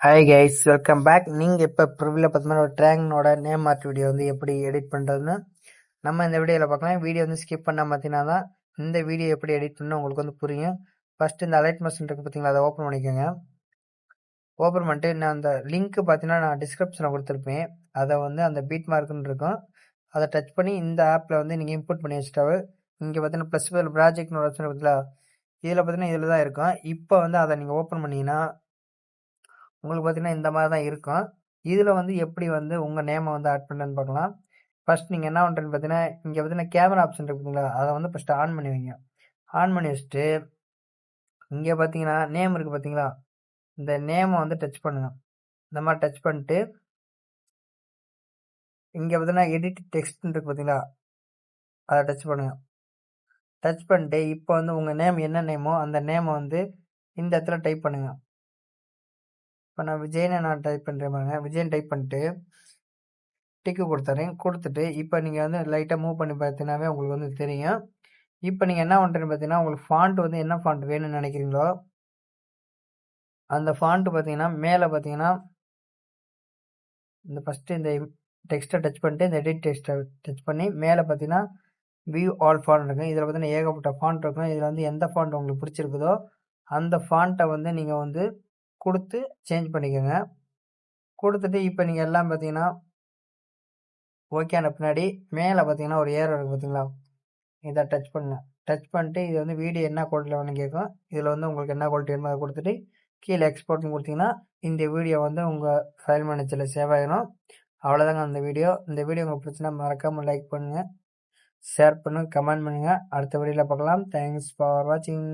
Hi guys, welcome back. நீங்கள் இப்போ ப்ரிவியூவில் பார்த்தீங்கன்னா ஒரு ட்ராகனோட நேம் ஆர்ட் வீடியோ வந்து எப்படி எடிட் பண்ணுறதுன்னு நம்ம இந்த வீடியோவில் பார்க்கலாம். வீடியோ வந்து ஸ்கிப் பண்ணால் பார்த்தீங்கன்னா தான் இந்த வீடியோ எப்படி எடிட் பண்ணணும் உங்களுக்கு வந்து புரியும். ஃபஸ்ட்டு இந்த அலைட் மோஷன் இருக்குது பார்த்தீங்களா, அதை ஓப்பன் பண்ணிக்கோங்க. ஓப்பன் பண்ணிட்டு நான் அந்த லிங்க் பார்த்தீங்கன்னா நான் டிஸ்கிரிப்ஷனில் கொடுத்துருப்பேன். அதை வந்து அந்த பீட் மார்க்குன்னு இருக்கும், அதை டச் பண்ணி இந்த ஆப்பில் வந்து நீங்கள் இம்போர்ட் பண்ணி வச்சுட்டாவே இங்கே பார்த்தீங்கன்னா ப்ளஸ் ப்ராஜெக்ட்னு ஒரு ஆப்ஷன் பார்த்தீங்களா, இதில் பார்த்தீங்கன்னா இதில் தான் இருக்கும். இப்போ வந்து அதை நீங்கள் ஓப்பன் பண்ணிங்கன்னா உங்களுக்கு பார்த்தீங்கன்னா இந்த மாதிரி தான் இருக்கும். இதில் வந்து எப்படி வந்து உங்கள் நேமை வந்து ஆட் பண்ணுறேன்னு பார்க்கலாம். ஃபஸ்ட் நீங்கள் என்ன பண்ணுறேன்னு பார்த்தீங்கன்னா இங்கே பார்த்தீங்கன்னா கேமரா ஆப்ஷன் இருக்குங்களா, அதை வந்து ஃபஸ்ட்டு ஆன் பண்ணி வைங்க. ஆன் பண்ணி வச்சுட்டு இங்கே பார்த்தீங்கன்னா நேம் இருக்குது பார்த்தீங்களா, இந்த நேமை வந்து டச் பண்ணுங்க. இந்த மாதிரி டச் பண்ணிட்டு இங்கே பார்த்தீங்கன்னா எடிட் டெக்ஸ்ட்னு இருக்குது பார்த்தீங்களா, அதை டச் பண்ணுங்க. டச் பண்ணிட்டு இப்போ வந்து உங்கள் நேம் என்ன நேமோ அந்த நேமை வந்து இந்த இடத்துல டைப் பண்ணுங்க. இப்போ நான் விஜயனை நான் டைப் பண்ணுறேன் பாருங்க. விஜயன் டைப் பண்ணிட்டு டிக்கு கொடுத்துறேன். கொடுத்துட்டு இப்போ நீங்கள் வந்து லைட்டாக மூவ் பண்ணி பார்த்தீங்கன்னாவே உங்களுக்கு வந்து தெரியும். இப்போ நீங்கள் என்ன பண்ணுறீங்கன்னு பார்த்தீங்கன்னா உங்களுக்கு ஃபாண்ட் வந்து என்ன ஃபாண்ட் வேணும்னு நினைக்கிறீங்களோ அந்த ஃபாண்ட் பார்த்தீங்கன்னா மேலே பார்த்தீங்கன்னா இந்த ஃபஸ்ட்டு இந்த டெக்ஸ்ட்டை டச் பண்ணிட்டு இந்த எடிட் டெக்ஸ்ட்டை டச் பண்ணி மேலே பார்த்தீங்கன்னா வியூ ஆல் ஃபாண்ட் இருக்கும். இதில் பார்த்தீங்கன்னா ஏகப்பட்ட ஃபாண்ட் இருக்கும். இதில் வந்து எந்த ஃபாண்ட் உங்களுக்கு பிடிச்சிருக்குதோ அந்த ஃபாண்ட்டை வந்து நீங்கள் வந்து கொடுத்து சேஞ்ச் பண்ணிக்கோங்க. கொடுத்துட்டு இப்போ நீங்கள் எல்லாம் பார்த்தீங்கன்னா ஓகேன பின்னாடி மேலே பார்த்தீங்கன்னா ஒரு ஏரோ இருக்குது பார்த்தீங்களா, இதை டச் பண்ணுங்க. டச் பண்ணிட்டு இது வந்து வீடியோ என்ன குவாலிட்டியில் வேணும்னு கேட்கும். இதில் வந்து உங்களுக்கு என்ன குவாலிட்டி வேணுமோ அதை கொடுத்துட்டு கீழே எக்ஸ்போர்ட்னு கொடுத்தீங்கன்னா இந்த வீடியோ வந்து உங்கள் ஃபைல் மேனேஜரில் சேவ் ஆகிடும். அவ்வளோதாங்க அந்த வீடியோ. இந்த வீடியோ உங்களுக்கு பிடிச்சினா மறக்காமல் லைக் பண்ணுங்கள், ஷேர் பண்ணுங்கள், கமெண்ட் பண்ணுங்கள். அடுத்த வீடியோவில் பார்க்கலாம். தேங்க்ஸ் ஃபார் வாட்சிங்.